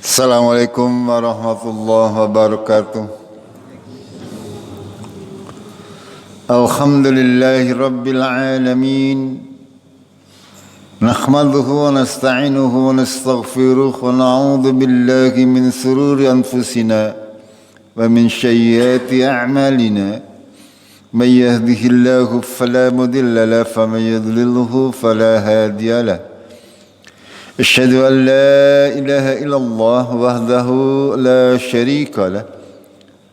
Assalamualaikum warahmatullahi wabarakatuh. Alhamdulillahi rabbil alamin. Nahmaduhu wa nasta'inuhu wa nastaghfiruh wa na'udzu billahi min sururi anfusina wa min sayyiati a'malina. May yahdihillahu fala mudilla lahu wa may yudlilhu fala hadiya lahu. أشهد أن لا إله إلا الله وحده لا شريك له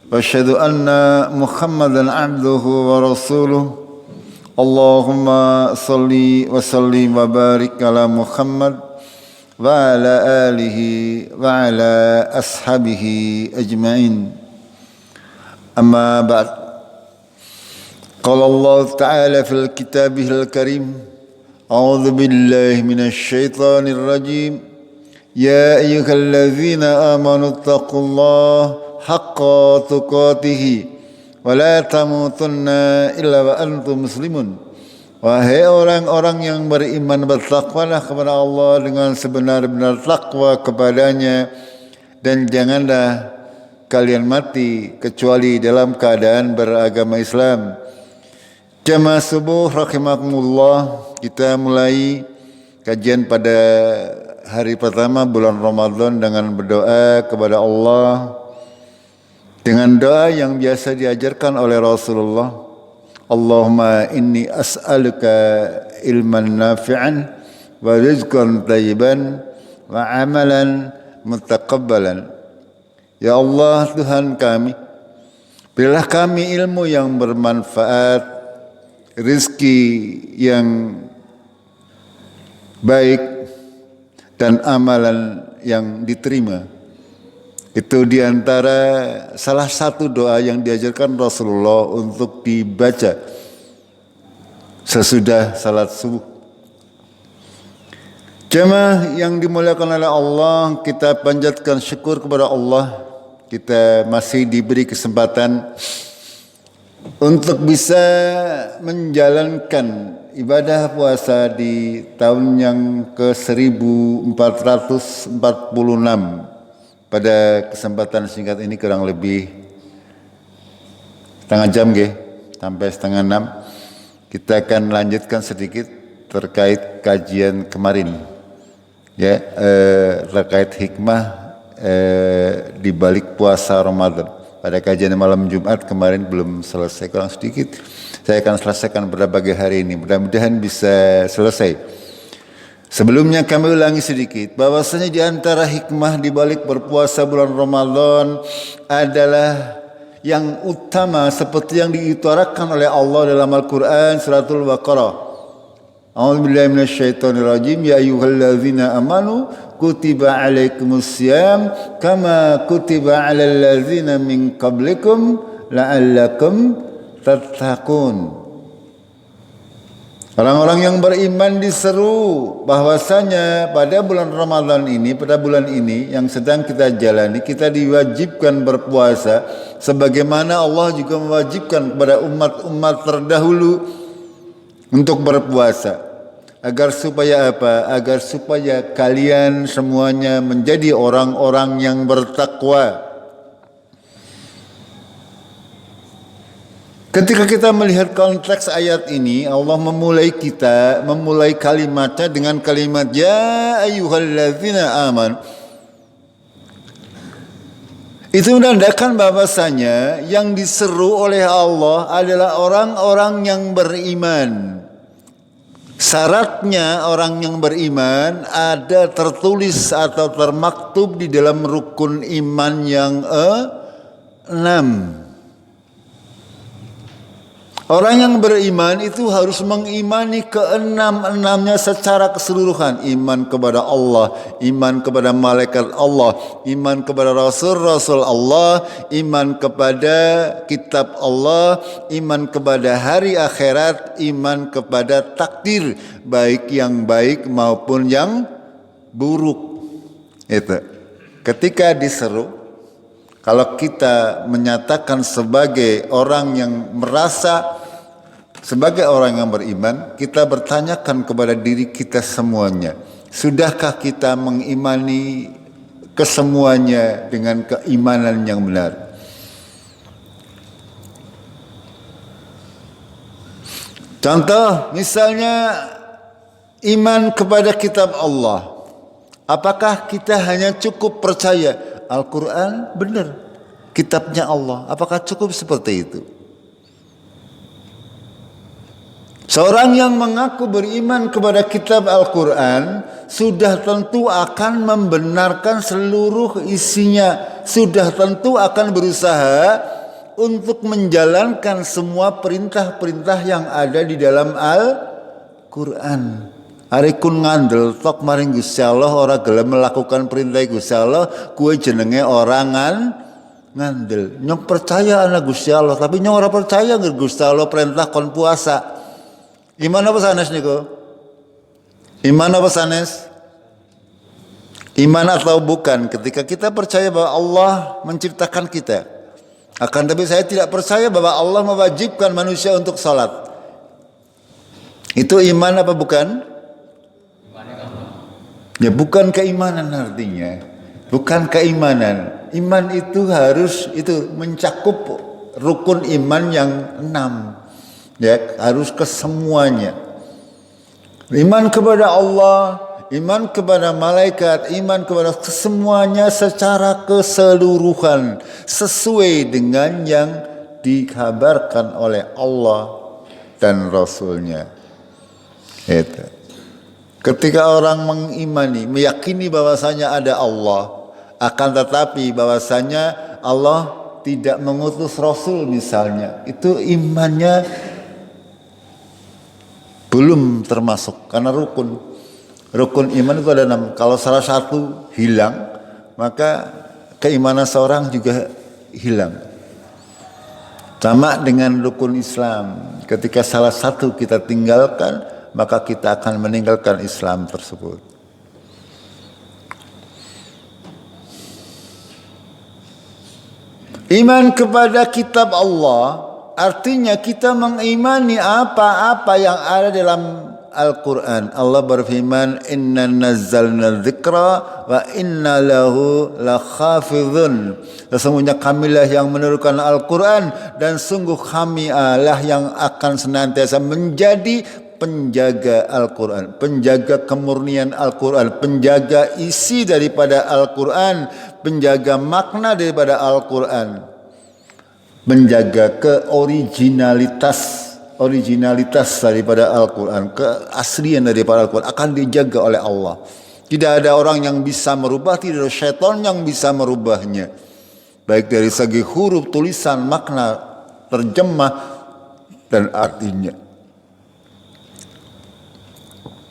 وأشهد أن محمدا عبده ورسوله اللهم صل وسلم وبارك على محمد وعلى آله وعلى أصحابه أجمعين أما بعد قال الله تعالى في كتابه الكريم أعوذ بالله من الشيطان الرجيم يا أيها الذين آمنوا اتقوا الله حق تقاته ولا تموتن إلا وأنتم مسلمون. Wahai orang-orang yang beriman, bertakwalah kepada Allah dengan sebenar-benar takwa kepadanya, dan janganlah kalian mati kecuali dalam keadaan beragama Islam. Jamaah subuh rahimakumullah, kita mulai kajian pada hari pertama bulan Ramadan dengan berdoa kepada Allah dengan doa yang biasa diajarkan oleh Rasulullah. Allahumma inni as'aluka ilman nafi'an wa rizqan thayyiban wa amalan mutaqabbalan. Ya Allah, Tuhan kami, berilah kami ilmu yang bermanfaat, rizki yang baik, dan amalan yang diterima. Itu diantara salah satu doa yang diajarkan Rasulullah untuk dibaca sesudah salat subuh. Jemaah yang dimuliakan oleh Allah, kita panjatkan syukur kepada Allah. Kita masih diberi kesempatan untuk bisa menjalankan ibadah puasa di tahun yang ke-1446. Pada kesempatan singkat ini kurang lebih setengah jam sampai setengah 6, kita akan lanjutkan sedikit terkait kajian kemarin terkait hikmah di balik puasa Ramadan. Pada kajian malam Jumat kemarin belum selesai, kurang sedikit. Saya akan selesaikan pada pagi hari ini. Mudah-mudahan bisa selesai. Sebelumnya kami ulangi sedikit, bahwasanya di antara hikmah di balik berpuasa bulan Ramadan adalah yang utama seperti yang diutarakan oleh Allah dalam Al-Quran suratul Baqarah. A'udzubillahi minasyaitonirrajim. Ya ayyuhalladzina amanu kutiba alaikumussyam kama kutiba alal ladzina min qablikum la'allakum tattaqun. Orang-orang yang beriman diseru bahwasanya pada bulan Ramadan ini, pada bulan ini yang sedang kita jalani, kita diwajibkan berpuasa sebagaimana Allah juga mewajibkan kepada umat-umat terdahulu untuk berpuasa. Agar supaya apa? Agar supaya kalian semuanya menjadi orang-orang yang bertakwa. Ketika kita melihat konteks ayat ini, Allah memulai kalimatnya dengan kalimat ya ayyuhalladzina aman. Itu menandakan bahwasanya yang diseru oleh Allah adalah orang-orang yang beriman. Syaratnya orang yang beriman ada tertulis atau termaktub di dalam rukun iman yang 6. Orang yang beriman itu harus mengimani keenam-enamnya secara keseluruhan. Iman kepada Allah, iman kepada malaikat Allah, iman kepada Rasul-Rasul Allah, iman kepada kitab Allah, iman kepada hari akhirat, iman kepada takdir, baik yang baik maupun yang buruk. Itu. Ketika diseru, kalau kita menyatakan sebagai orang yang merasa sebagai orang yang beriman, kita bertanyakan kepada diri kita semuanya, sudahkah kita mengimani kesemuanya dengan keimanan yang benar. Contoh misalnya iman kepada kitab Allah. Apakah kita hanya cukup percaya Al-Quran benar, kitabnya Allah? Apakah cukup seperti itu? Seorang yang mengaku beriman kepada kitab Al-Quran sudah tentu akan membenarkan seluruh isinya, sudah tentu akan berusaha untuk menjalankan semua perintah-perintah yang ada di dalam Al-Quran. Hari kun ngandel tok maring Gusti Allah ora gelem melakukan perintah Gusti Allah, kue jenenge orang ngandel. Nyong percaya ana Gusti Allah, tapi nyong ora percaya nggak Gusti Allah perintah kon puasa. Iman apa sanes niku? Iman apa sanes? Iman atau bukan? Ketika kita percaya bahwa Allah menciptakan kita, akan tapi saya tidak percaya bahwa Allah mewajibkan manusia untuk salat. Itu iman apa bukan? Ya bukan keimanan artinya. Bukan keimanan. Iman itu harus mencakup rukun iman yang 6. Ya, harus kesemuanya. Iman kepada Allah, iman kepada malaikat, iman kepada kesemuanya secara keseluruhan sesuai dengan yang dikabarkan oleh Allah dan Rasulnya. Itu. Ketika orang mengimani, meyakini bahwasanya ada Allah, akan tetapi bahwasanya Allah tidak mengutus Rasul misalnya, itu imannya belum termasuk karena rukun iman itu ada 6. Kalau salah satu hilang, maka keimanan seorang juga hilang. Sama dengan rukun Islam, ketika salah satu kita tinggalkan, maka kita akan meninggalkan Islam tersebut. Iman kepada kitab Allah artinya kita mengimani apa-apa yang ada dalam Al-Quran. Allah berfirman, Inna nazzalna dzikra wa inna lahu lakhafidhun. Sesungguhnya kamilah yang menurunkan Al-Quran dan sungguh kami Allah yang akan senantiasa menjadi penjaga Al-Quran, penjaga kemurnian Al-Quran, penjaga isi daripada Al-Quran, penjaga makna daripada Al-Quran, menjaga originalitas daripada Al-Quran, keaslian daripada Al-Quran akan dijaga oleh Allah. Tidak ada orang yang bisa merubah, tidak ada syaitan yang bisa merubahnya, baik dari segi huruf, tulisan, makna, terjemah, dan artinya.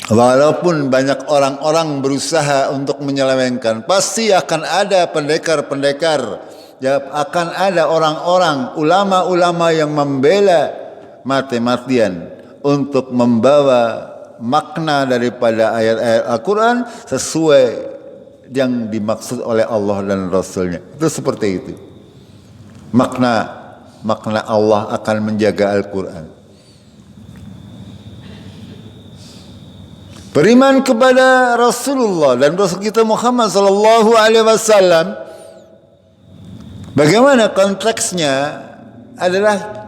Walaupun banyak orang-orang berusaha untuk menyelewengkan, pasti akan ada pendekar-pendekar, ya, akan ada orang-orang, ulama-ulama yang membela mati-matian untuk membawa makna daripada ayat-ayat Al-Quran sesuai yang dimaksud oleh Allah dan Rasulnya. Itu seperti itu. Makna Allah akan menjaga Al-Quran. Beriman kepada Rasulullah dan Rasul kita Muhammad sallallahu alaihi wasallam. Bagaimana konteksnya adalah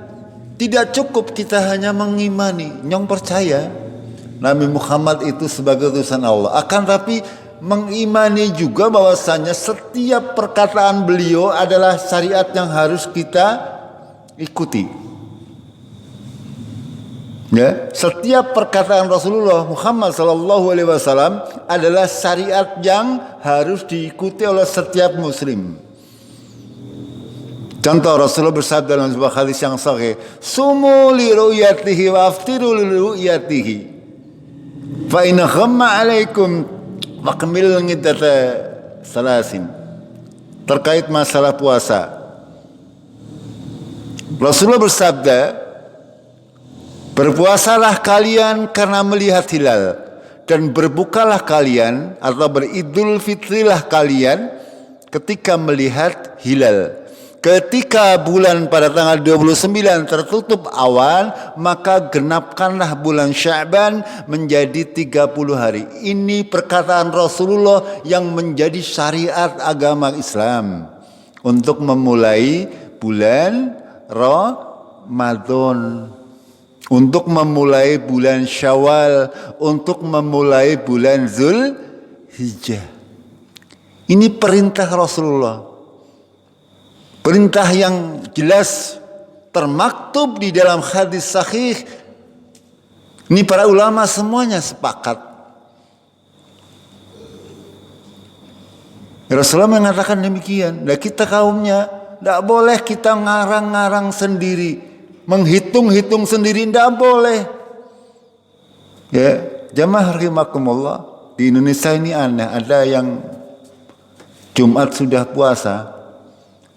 tidak cukup kita hanya mengimani, nyong percaya Nabi Muhammad itu sebagai utusan Allah. Akan tapi mengimani juga bahwasanya setiap perkataan beliau adalah syariat yang harus kita ikuti. Ya, setiap perkataan Rasulullah Muhammad sallallahu alaihi wasallam adalah syariat yang harus diikuti oleh setiap muslim. Contoh, Rasulullah bersabda dalam sebuah hadis yang sahih, "Sumu li ru'yatihi wa aftiru li ru'yatihi. Fa in ghamma 'alaikum faqmil ngiddata salasin." Terkait masalah puasa, Rasulullah bersabda, berpuasalah kalian karena melihat hilal, dan berbukalah kalian atau beridul fitrilah kalian ketika melihat hilal. Ketika bulan pada tanggal 29 tertutup awan, maka genapkanlah bulan Sya'ban menjadi 30 hari. Ini perkataan Rasulullah yang menjadi syariat agama Islam untuk memulai bulan Ramadan, untuk memulai bulan Syawal, untuk memulai bulan Zulhijjah. Ini perintah Rasulullah. Perintah yang jelas termaktub di dalam hadis sahih. Ini para ulama semuanya sepakat. Rasulullah mengatakan demikian. Dan kita kaumnya tidak boleh kita ngarang-ngarang sendiri, menghitung-hitung sendiri, tidak boleh. Ya, jamaah rahimakumullah, di Indonesia ini aneh, ada yang Jumat sudah puasa.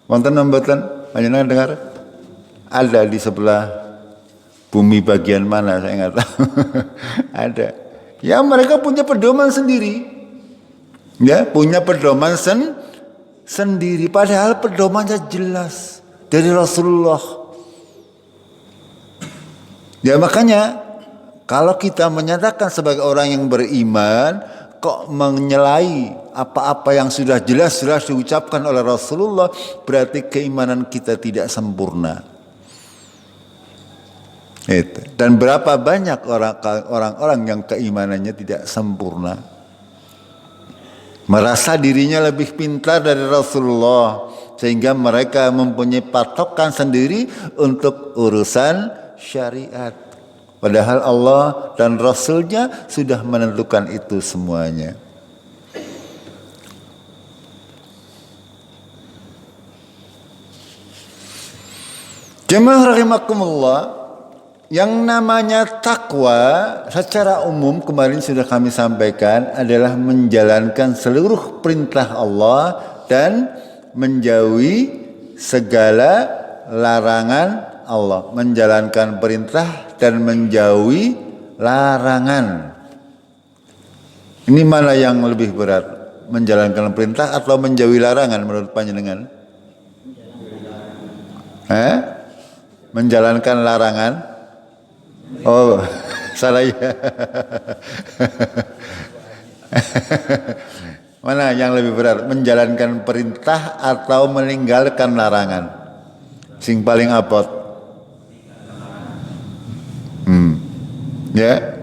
Wonten mboten panjenengan dengar? Ada di sebelah bumi bagian mana saya nggak tahu. Ada. Ya mereka punya pedoman sendiri. Ya, punya pedoman sendiri. Padahal pedomannya jelas dari Rasulullah. Ya makanya kalau kita menyatakan sebagai orang yang beriman, kok menyelai apa-apa yang sudah jelas-jelas diucapkan oleh Rasulullah, berarti keimanan kita tidak sempurna. Itu. Dan berapa banyak orang-orang yang keimanannya tidak sempurna, merasa dirinya lebih pintar dari Rasulullah, sehingga mereka mempunyai patokan sendiri untuk urusan syariat. Padahal Allah dan Rasulnya sudah menentukan itu semuanya. Jemaah rahimakumullah, yang namanya takwa secara umum kemarin sudah kami sampaikan adalah menjalankan seluruh perintah Allah dan menjauhi segala larangan Allah. Menjalankan perintah dan menjauhi larangan. Ini mana yang lebih berat? Menjalankan perintah atau menjauhi larangan menurut panjenengan? Menjalankan larangan? Oh, salah ya. Mana yang lebih berat? Menjalankan perintah atau meninggalkan larangan? Sing paling apot. Ya.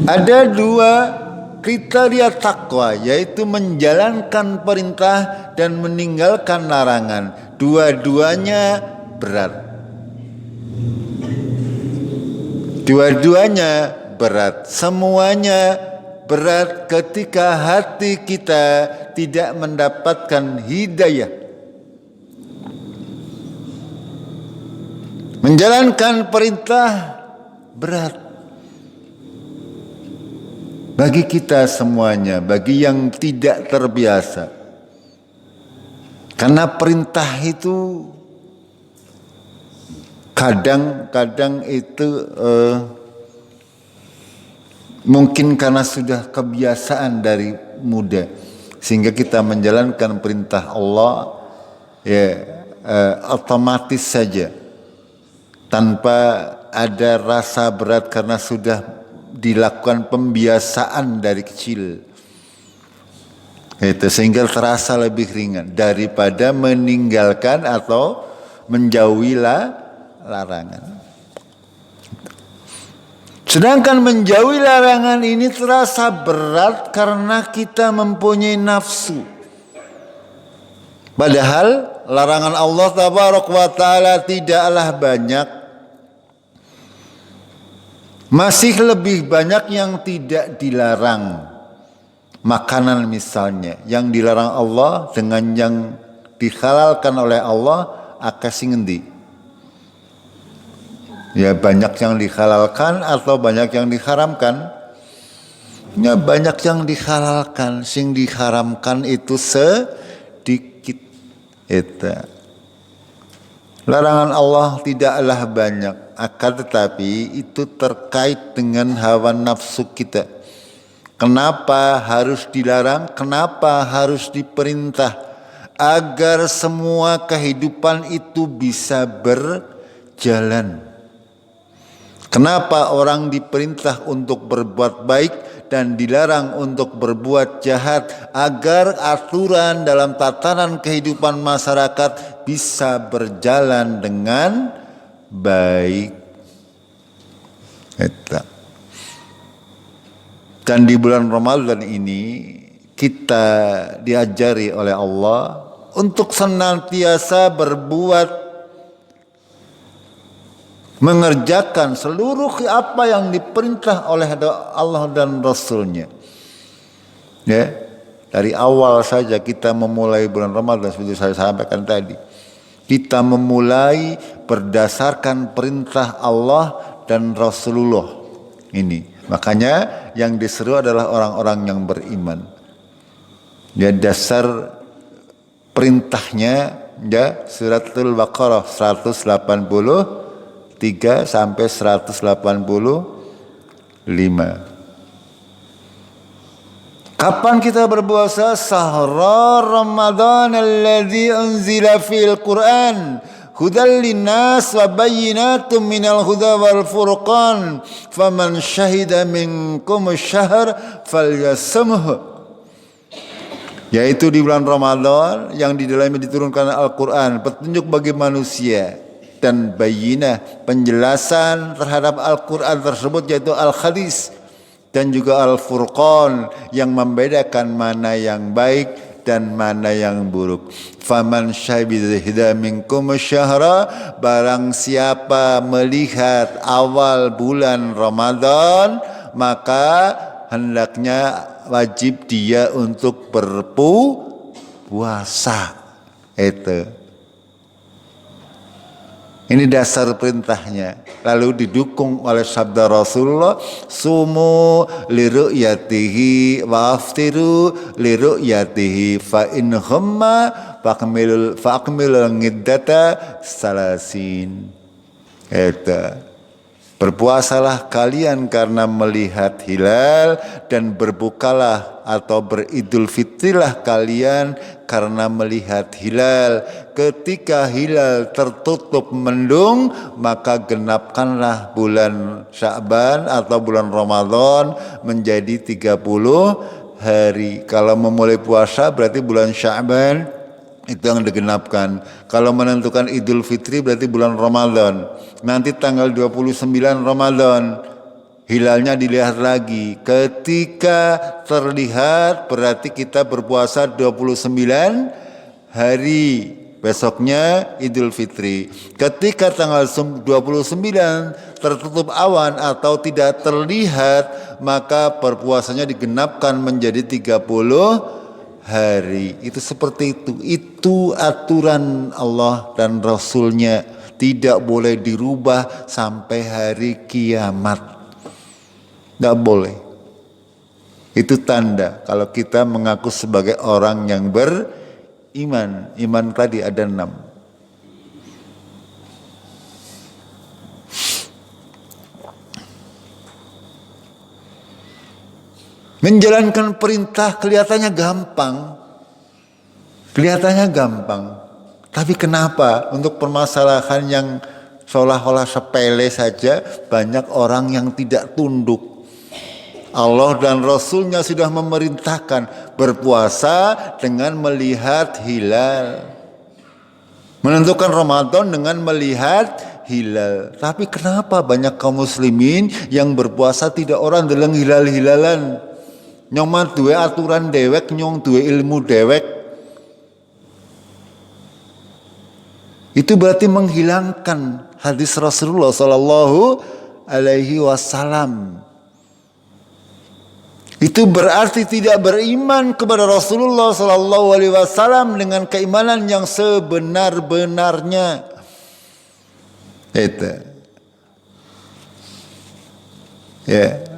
Ada dua kriteria takwa, yaitu menjalankan perintah dan meninggalkan larangan. Dua-duanya berat. Dua-duanya berat. Semuanya berat ketika hati kita tidak mendapatkan hidayah. Menjalankan perintah berat bagi kita semuanya, bagi yang tidak terbiasa. Karena perintah itu kadang-kadang itu mungkin karena sudah kebiasaan dari muda, sehingga kita menjalankan perintah Allah otomatis saja tanpa ada rasa berat karena sudah dilakukan pembiasaan dari kecil. Itu sehingga terasa lebih ringan daripada meninggalkan atau menjauhi larangan. Sedangkan menjauhi larangan ini terasa berat karena kita mempunyai nafsu. Padahal larangan Allah Tabaraka wa Ta'ala tidaklah banyak. Masih lebih banyak yang tidak dilarang. Makanan misalnya, yang dilarang Allah dengan yang dihalalkan oleh Allah akasi ngendi? Ya banyak yang dihalalkan atau banyak yang diharamkan? Ya banyak yang dihalalkan, sing diharamkan itu sedikit. Itu. Larangan Allah tidaklah banyak, akan tetapi itu terkait dengan hawa nafsu kita. Kenapa harus dilarang? Kenapa harus diperintah? agar semua kehidupan itu bisa berjalan. Kenapa orang diperintah untuk berbuat baik dan dilarang untuk berbuat jahat? Agar aturan dalam tatanan kehidupan masyarakat bisa berjalan dengan baik. Dan di bulan Ramadan ini kita diajari oleh Allah untuk senantiasa berbuat, mengerjakan seluruh apa yang diperintah oleh Allah dan Rasulnya. Ya, dari awal saja kita memulai bulan Ramadan seperti saya sampaikan tadi. Kita memulai berdasarkan perintah Allah dan Rasulullah ini. Makanya yang diseru adalah orang-orang yang beriman. Ya, dasar perintahnya ya Suratul Baqarah 183 sampai 185. Kapan kita berpuasa? Sahra Ramadan alladzi unzila fil Qur'an hudal linnas wa bayyinatum minal huda wal furqan faman syahida minkum asy-syahr falyasumhu. Yaitu di bulan Ramadan yang di dalamnya diturunkan Al-Qur'an, petunjuk bagi manusia, dan bayyinah, penjelasan terhadap Al-Quran tersebut, yaitu Al-Hadis dan juga Al-Furqan yang membedakan mana yang baik dan mana yang buruk. Faman syahida minkum syahra, barang siapa melihat awal bulan Ramadan, maka hendaknya wajib dia untuk berpuasa. Ini dasar perintahnya. Lalu didukung oleh sabda Rasulullah, sumu liru'yatihi wa aftiru liru'yatihi fa in humma fa'akmilul ngiddata salasin. Berpuasalah kalian karena melihat hilal, dan berbukalah atau beridul fitrilah kalian karena melihat hilal. Ketika hilal tertutup mendung, maka genapkanlah bulan Sya'ban atau bulan Ramadan menjadi 30 hari. Kalau memulai puasa berarti bulan Sya'ban itu yang digenapkan. Kalau menentukan Idul Fitri berarti bulan Ramadan. Nanti tanggal 29 Ramadan hilalnya dilihat lagi. Ketika terlihat berarti kita berpuasa 29 hari. Besoknya Idul Fitri. Ketika tanggal 29 tertutup awan atau tidak terlihat, maka berpuasanya digenapkan menjadi 30 hari. Itu seperti itu. Itu aturan Allah dan Rasulnya, tidak boleh dirubah sampai hari kiamat. Tidak boleh. Itu tanda kalau kita mengaku sebagai orang yang beriman. Iman tadi ada 6. Menjalankan perintah kelihatannya gampang. Tapi kenapa untuk permasalahan yang seolah-olah sepele saja banyak orang yang tidak tunduk? Allah dan Rasulnya sudah memerintahkan berpuasa dengan melihat hilal. Menentukan Ramadan dengan melihat hilal. Tapi kenapa banyak kaum muslimin yang berpuasa tidak orang deleng hilal-hilalan? Nyong mah duwe aturan dewek, nyong duwe ilmu dewek. Itu berarti menghilangkan hadis Rasulullah sallallahu alaihi wasallam. Itu berarti tidak beriman kepada Rasulullah sallallahu alaihi wasallam dengan keimanan yang sebenar-benarnya. Itu. Ya.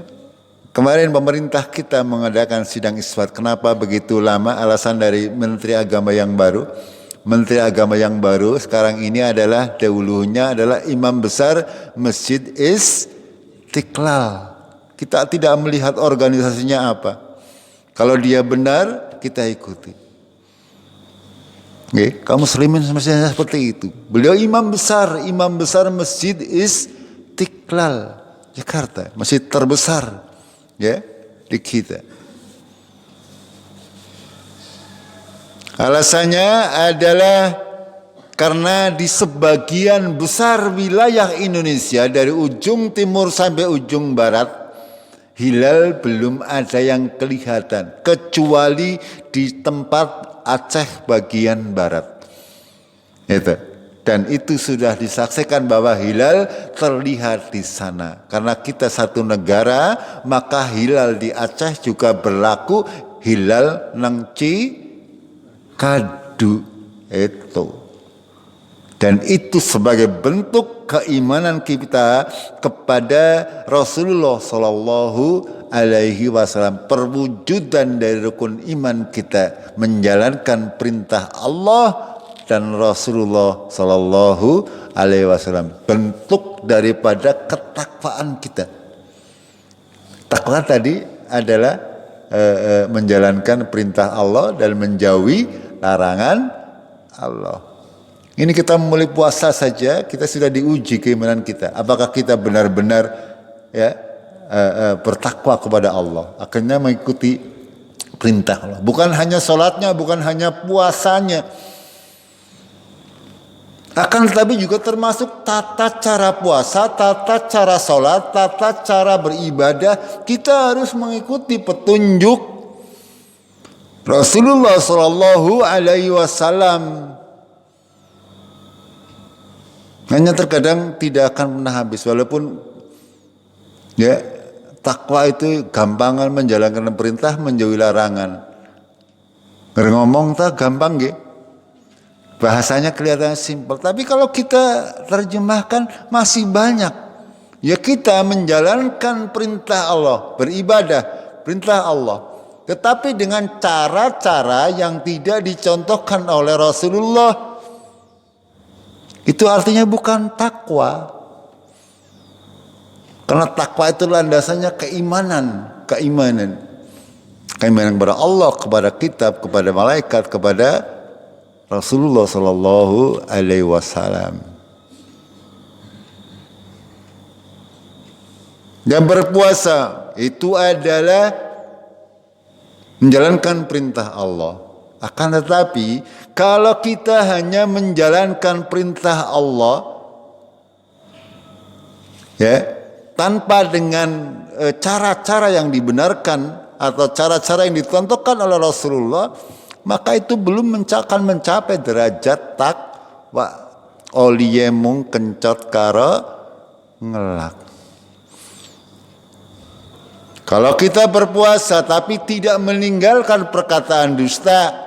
Kemarin pemerintah kita mengadakan sidang isbat. Kenapa begitu lama? Alasan dari Menteri Agama yang baru. Menteri Agama yang baru sekarang ini adalah dahulunya adalah Imam Besar Masjid Istiqlal. Kita tidak melihat organisasinya apa. Kalau dia benar, kita ikuti. Kaum muslimin semestinya seperti itu. Beliau imam besar Masjid Istiqlal Jakarta, masjid terbesar ya di kita. Alasannya adalah karena di sebagian besar wilayah Indonesia dari ujung timur sampai ujung barat, hilal belum ada yang kelihatan kecuali di tempat Aceh bagian barat. Dan itu sudah disaksikan bahwa hilal terlihat di sana. Karena kita satu negara, maka hilal di Aceh juga berlaku hilal nang Cikadu itu. Dan itu sebagai bentuk keimanan kita kepada Rasulullah Sallallahu Alaihi Wasallam, perwujudan dari rukun iman kita menjalankan perintah Allah dan Rasulullah Sallallahu Alaihi Wasallam, bentuk daripada ketakwaan kita. Takwa tadi adalah menjalankan perintah Allah dan menjauhi larangan Allah. Ini kita mulai puasa saja, kita sudah diuji keimanan kita. Apakah kita benar-benar bertakwa kepada Allah, akhirnya mengikuti perintah Allah. Bukan hanya sholatnya, bukan hanya puasanya, akan tetapi juga termasuk tata cara puasa, tata cara sholat, tata cara beribadah. Kita harus mengikuti petunjuk Rasulullah Sallallahu Alaihi Wasallam. Hanya terkadang tidak akan pernah habis, walaupun takwa itu gampangan menjalankan perintah, menjauhi larangan. Ngomong tak gampang bahasanya kelihatan simpel, tapi kalau kita terjemahkan masih banyak. Kita menjalankan perintah Allah, beribadah perintah Allah, tetapi dengan cara-cara yang tidak dicontohkan oleh Rasulullah. Itu artinya bukan takwa. Karena takwa itu landasannya keimanan kepada Allah, kepada kitab, kepada malaikat, kepada Rasulullah Sallallahu Alaihi Wasallam. Dan berpuasa itu adalah menjalankan perintah Allah. Akan tetapi kalau kita hanya menjalankan perintah Allah tanpa dengan cara-cara yang dibenarkan atau cara-cara yang dicontohkan oleh Rasulullah, maka itu belum akan mencapai derajat takwa. Oliyemung kencot karo ngelak. Kalau kita berpuasa tapi tidak meninggalkan perkataan dusta,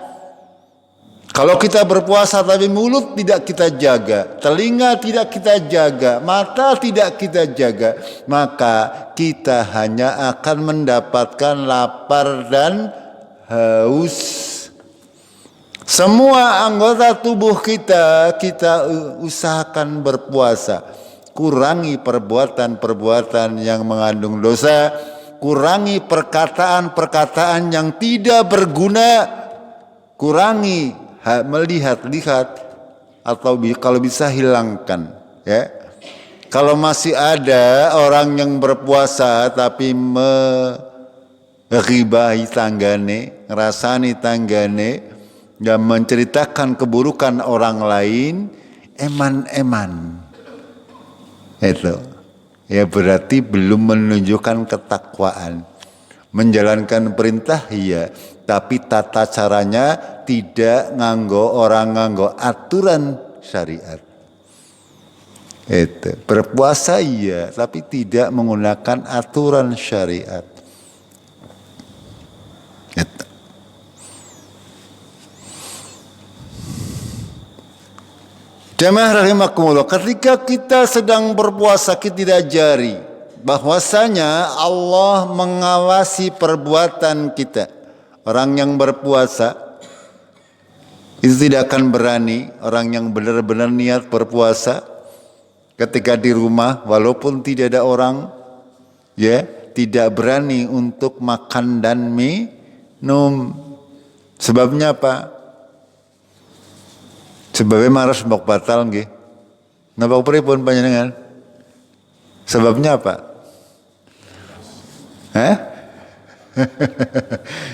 kalau kita berpuasa tapi mulut tidak kita jaga, telinga tidak kita jaga, mata tidak kita jaga, maka kita hanya akan mendapatkan lapar dan haus. Semua anggota tubuh kita usahakan berpuasa. Kurangi perbuatan-perbuatan yang mengandung dosa, kurangi perkataan-perkataan yang tidak berguna, kurangi melihat-lihat, atau kalau bisa hilangkan. Kalau masih ada orang yang berpuasa tapi menghibahi tanggane, ngerasani tanggane, dan menceritakan keburukan orang lain, eman-eman, itu berarti belum menunjukkan ketakwaan. Menjalankan perintah tapi tata caranya tidak nganggo aturan syariat. Itu berpuasa tapi tidak menggunakan aturan syariat. Itu. Jamaah rahimakumullah, ketika kita sedang berpuasa kita tidak jari bahwasanya Allah mengawasi perbuatan kita. Orang yang berpuasa itu tidak akan berani, orang yang benar-benar niat berpuasa ketika di rumah walaupun tidak ada orang, tidak berani untuk makan dan minum. Sebabnya apa? Sebabnya maros mbok batal nggih. Napa pripun panjenengan? Sebabnya apa?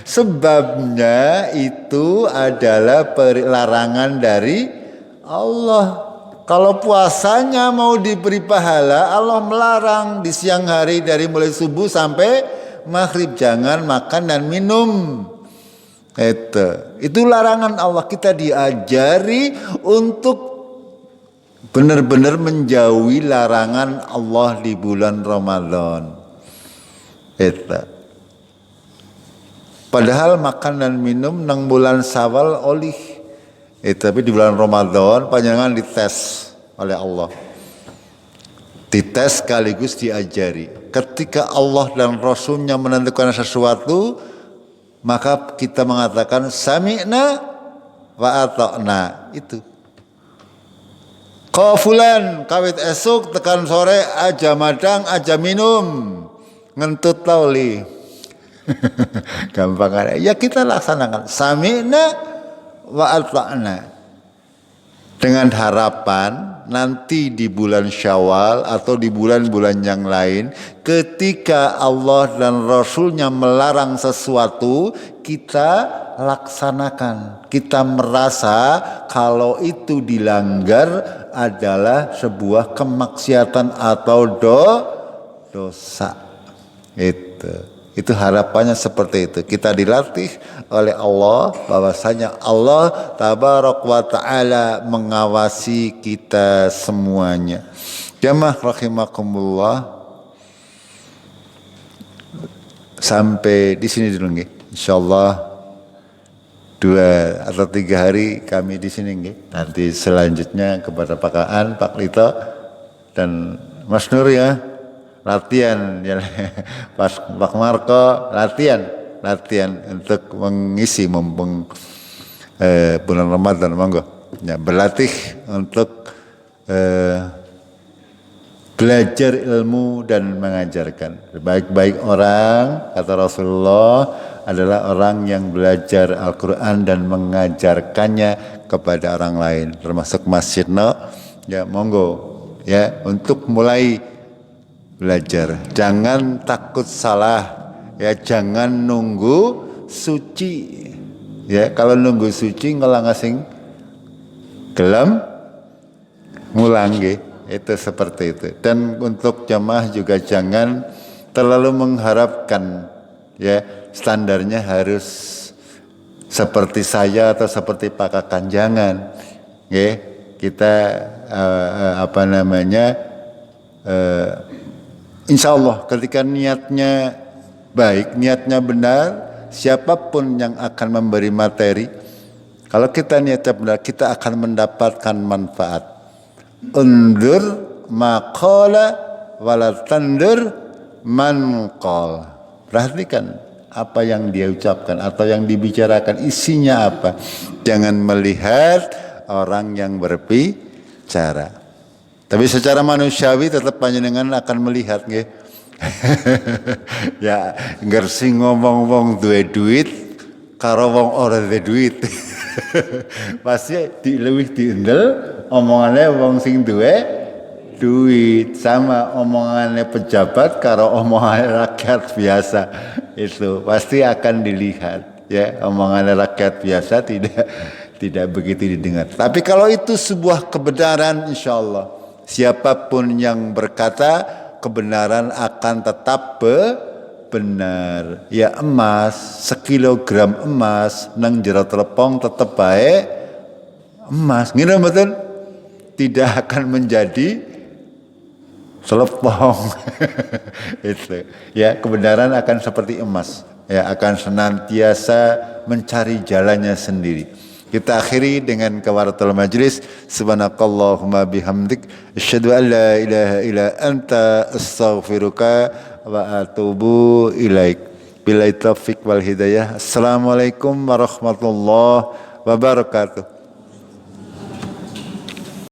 Sebabnya itu adalah larangan dari Allah. Kalau puasanya mau diberi pahala, Allah melarang di siang hari dari mulai subuh sampai maghrib jangan makan dan minum. Itu larangan Allah. Kita diajari untuk benar-benar menjauhi larangan Allah di bulan Ramadan. Padahal makan dan minum nang bulan Syawal oleh. Tapi di bulan Ramadan panjangan dites oleh Allah. Dites sekaligus diajari. Ketika Allah dan Rasulnya menentukan sesuatu, maka kita mengatakan sami'na wa ata'na. Itu. Fulan kawit esuk tekan sore aja madang aja minum. Ngentut lauli. Gampang kan? Ya kita laksanakan. Sami'na wa ata'na, dengan harapan nanti di bulan Syawal atau di bulan-bulan yang lain ketika Allah dan Rasulnya melarang sesuatu kita laksanakan. Kita merasa kalau itu dilanggar adalah sebuah kemaksiatan atau dosa. Itu harapannya seperti itu. Kita dilatih oleh Allah bahwasanya Allah tabarak wa ta'ala mengawasi kita semuanya. Jamaah rahimakumullah. Sampai di sini dulu nggih. Insyaallah 2 atau 3 hari kami di sini nggih. Nanti selanjutnya kepada Pak Kaan, Pak Lito dan Mas Nur ya. Latihan ya, Pak Marco latihan untuk mengisi mumpung bulan Ramadan, monggo ya, berlatih untuk belajar ilmu dan mengajarkan. Baik-baik orang kata Rasulullah adalah orang yang belajar Al-Quran dan mengajarkannya kepada orang lain, termasuk masjidno ya, monggo ya untuk mulai belajar. Jangan takut salah ya, jangan nunggu suci ya. Kalau nunggu suci ngelang asing gelem ngulang itu seperti itu. Dan untuk jamaah juga jangan terlalu mengharapkan ya standarnya harus seperti saya atau seperti Pak Kakan, jangan ya. Kita insya Allah ketika niatnya baik, niatnya benar, siapapun yang akan memberi materi, kalau kita niatnya benar, kita akan mendapatkan manfaat. Undur maqala wala tandur man qala. Perhatikan apa yang dia ucapkan atau yang dibicarakan, isinya apa. Jangan melihat orang yang berbicara. Tapi secara manusiawi tetap panjenengan akan melihat nggih. Ya, ngersi ngomong wong duwe duit karo wong ora duwe duit. Pasti luwih diendel omongane wong sing duwe duit, sama omongane pejabat karo omongane rakyat biasa. Itu pasti akan dilihat ya, omongane rakyat biasa tidak begitu didengar. Tapi kalau itu sebuah kebenaran, insyaallah siapapun yang berkata kebenaran akan tetap benar. Ya emas, 1 kilogram emas nang jero telepong tetap baik emas. Ngene mboten? Tidak akan menjadi selepong. Itu. Ya, kebenaran akan seperti emas. Ya, akan senantiasa mencari jalannya sendiri. Kita akhiri dengan kafaratul majlis. Subhanakallahumma bihamdik asyhadu an la ilaha illa anta astaghfiruka wa atubu ilaik. Billahi taufiq wal hidayah. Assalamualaikum warahmatullahi wabarakatuh.